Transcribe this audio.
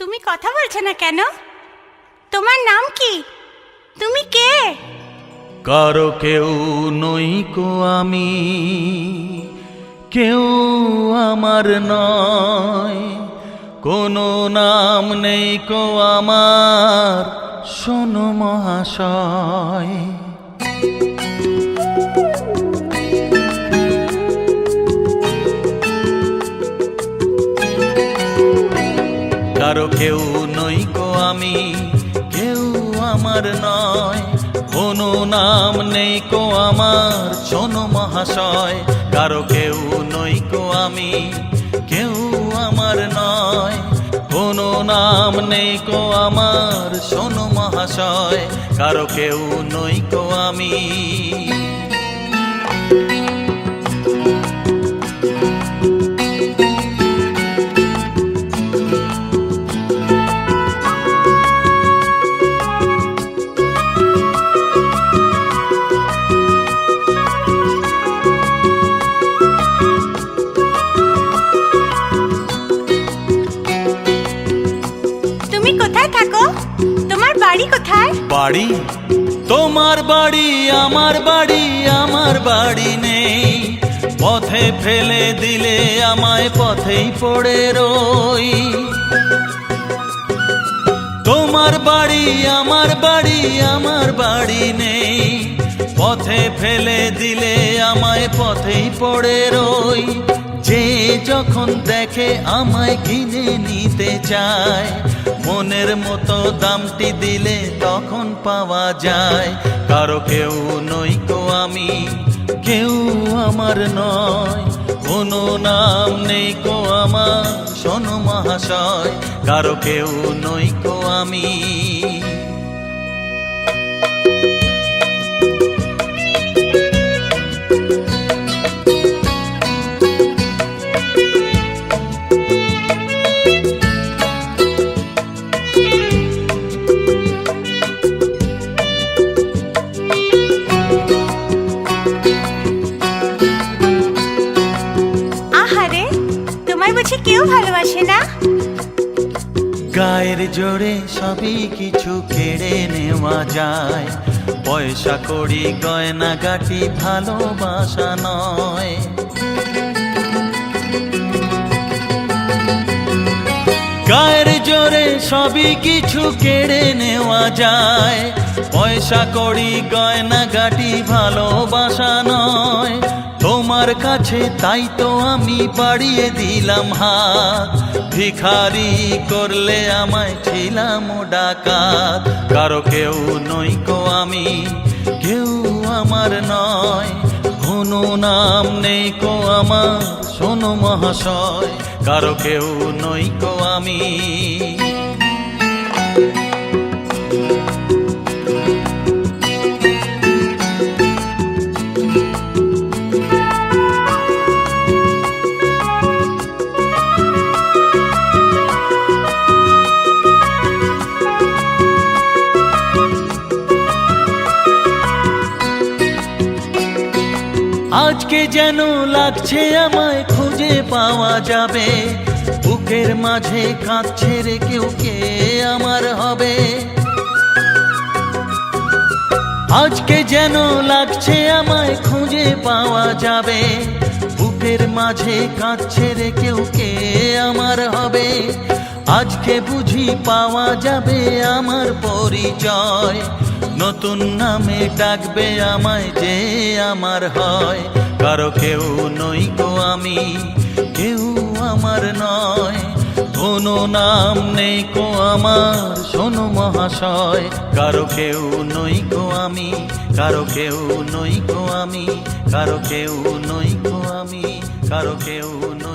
তুমি কথা বলছো না কেন? তোমার নাম কি? তুমি কে? কারো কেউ নই কো আমি, কেউ আমার নয়, কোনো নাম নেই কো আমার, শোনো মহাশয়। কারো কেউ নই কো আমি, কেউ আমার নয়, কোনো নাম নেই কো আমার, শোনো মহাশয়। কারো কেউ নই কো আমি, কেউ আমার নয়, কোনো নাম নেই কো আমার, শোনো মহাশয়। কারো কেউ নই কো আমি। তুমি কোথায় থাকো? তোমার বাড়ি কোথায়? বাড়ি? তোমার বাড়ি আমার বাড়ি, আমার বাড়ি নেই। পথে ফেলে দিলে আমায় পথেই পড়ে রই। তোমার বাড়ি আমার বাড়ি, আমার বাড়ি নেই। পথে ফেলে দিলে আমায় পথেই পড়ে রই। যে যখন দেখে আমায় কিনে নিতে চায়, মনের মতো দামটি দিলে তখন পাওয়া যায়। কারো কেউ নই কো আমি, কেউ আমার নয়, কোনো নাম নেই কো আমার, শোনো মহাশয়। কারো কেউ নই কো আমি। আহারে, তোমায় বুঝি কেউ ভালোবাসে না? গায়ের জোরে সবই কিছু কেড়ে নেওয়া যায়, পয়সা কড়ি গয়না গাটি ভালোবাসা নয়। গায়ের জোরে সবই কিছু কেড়ে নেওয়া যায়, পয়সা কড়ি গয়না গাটি ভালোবাসা নয়। তোমার কাছে তাই তো আমি বাড়িয়ে দিলাম হাত, ভিখারি করলে আমায় ছিলাম ডাকাত। কারো কেউ নই কো আমি, কেউ আমার নয়, কোনো নাম নেই কো আমার, শোনো মহাশয়। কারো কেউ নই কো আমি। আজকে যেন লাগছে আমায় খুঁজে পাওয়া যাবে, বুকের মাঝে কাঁদছে রে কেউ, কে আমার হবে। আজকে যেন লাগছে আমায় খুঁজে পাওয়া যাবে, বুকের মাঝে কাঁদছে রে কেউ, কে আমার হবে। আজকে বুঝি পাওয়া যাবে আমার পরিচয়, নতুন নামে ডাকবে আমায় যে আমার হয়। কারো কেউ নই কো আমি, কেউ আমার নয়, কোনো নাম নেই কো আমার, শোনো মহাশয়। কারো কেউ নই কো আমি, কারো কেউ নই কো আমি, কারো কেউ নই কো আমি, কারো কেউ নই।